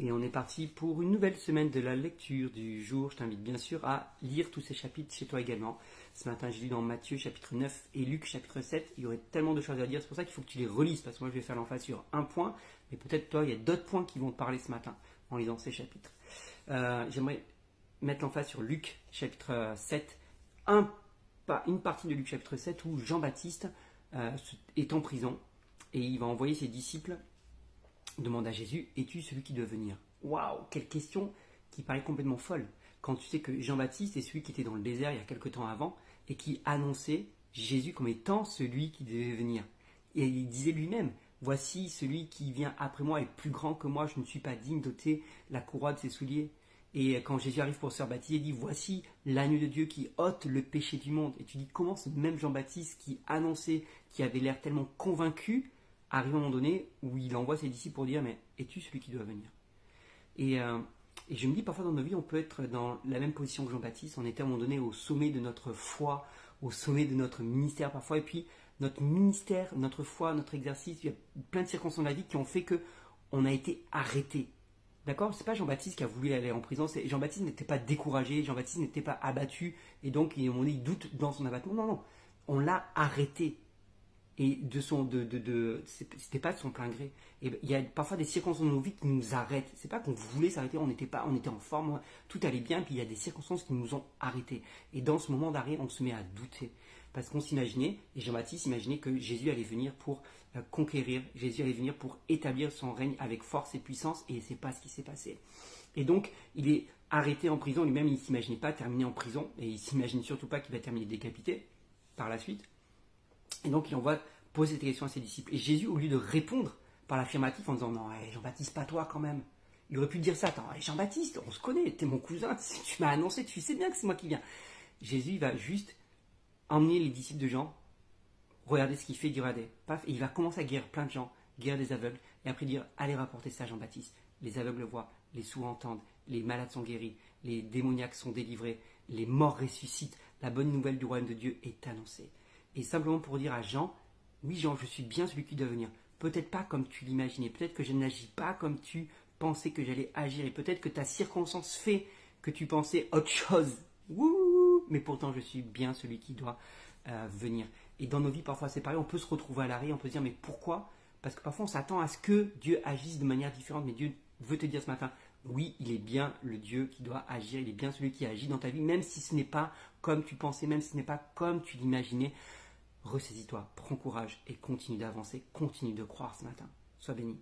Et on est parti pour une nouvelle semaine de la lecture du jour. Je t'invite bien sûr à lire tous ces chapitres chez toi également. Ce matin, j'ai lu dans Matthieu chapitre 9 et Luc chapitre 7. Il y aurait tellement de choses à dire. C'est pour ça qu'il faut que tu les relises. Parce que moi, je vais faire l'emphase sur un point. Mais peut-être toi, il y a d'autres points qui vont te parler ce matin en lisant ces chapitres. J'aimerais mettre l'emphase sur Luc chapitre 7. Une partie de Luc chapitre 7 où Jean-Baptiste est en prison. Et il va envoyer ses disciples demande à Jésus, es-tu celui qui doit venir? Waouh, quelle question qui paraît complètement folle. Quand tu sais que Jean-Baptiste est celui qui était dans le désert il y a quelque temps avant et qui annonçait Jésus comme étant celui qui devait venir. Et il disait lui-même, voici celui qui vient après moi est plus grand que moi, je ne suis pas digne d'ôter la courroie de ses souliers. Et quand Jésus arrive pour se faire baptiser, il dit, voici l'agneau de Dieu qui ôte le péché du monde. Et tu dis, comment ce même Jean-Baptiste qui annonçait, qui avait l'air tellement convaincu, arrive à un moment donné où il envoie ses disciples pour dire, mais es-tu celui qui doit venir? Et je me dis, parfois dans nos vies, on peut être dans la même position que Jean-Baptiste. On était à un moment donné au sommet de notre foi, au sommet de notre ministère parfois. Et puis, notre ministère, notre foi, notre exercice, il y a plein de circonstances de la vie qui ont fait qu'on a été arrêté. D'accord? C'est pas Jean-Baptiste qui a voulu aller en prison. Jean-Baptiste n'était pas découragé. Jean-Baptiste n'était pas abattu. Et donc, à un moment donné, il doute dans son abattement. Non, non. On l'a arrêté. Et c'était pas de son plein gré. Et il y a parfois des circonstances dans nos vies qui nous arrêtent. C'est pas qu'on voulait s'arrêter, on était en forme, tout allait bien, puis il y a des circonstances qui nous ont arrêtés. Et dans ce moment d'arrêt, on se met à douter. Parce qu'on s'imaginait, et Jean-Baptiste imaginait que Jésus allait venir pour conquérir, Jésus allait venir pour établir son règne avec force et puissance, et c'est pas ce qui s'est passé. Et donc, il est arrêté en prison, lui-même il ne s'imaginait pas terminer en prison, et il ne s'imagine surtout pas qu'il va terminer décapité par la suite. Et donc il envoie poser des questions à ses disciples. Et Jésus, au lieu de répondre par l'affirmatif en disant non, Jean-Baptiste, pas toi quand même. Il aurait pu dire ça, attends, Jean-Baptiste, on se connaît, t'es mon cousin, tu m'as annoncé, tu sais bien que c'est moi qui viens. Jésus, il va juste emmener les disciples de Jean, regarder ce qu'il fait, dire regardez, paf, et il va commencer à guérir plein de gens, guérir des aveugles, et après dire allez rapporter ça à Jean-Baptiste. Les aveugles voient, les sourds entendent, les malades sont guéris, les démoniaques sont délivrés, les morts ressuscitent, la bonne nouvelle du royaume de Dieu est annoncée. Et simplement pour dire à Jean, oui Jean, je suis bien celui qui doit venir. Peut-être pas comme tu l'imaginais, peut-être que je n'agis pas comme tu pensais que j'allais agir, et peut-être que ta circonstance fait que tu pensais autre chose. Wouh, mais pourtant je suis bien celui qui doit venir. Et dans nos vies parfois c'est pareil, on peut se retrouver à l'arrêt, on peut se dire mais pourquoi? Parce que parfois on s'attend à ce que Dieu agisse de manière différente, mais Dieu veut te dire ce matin, oui, il est bien le Dieu qui doit agir, il est bien celui qui agit dans ta vie, même si ce n'est pas comme tu pensais, même si ce n'est pas comme tu l'imaginais. Ressaisis-toi, prends courage et continue d'avancer, continue de croire ce matin. Sois béni.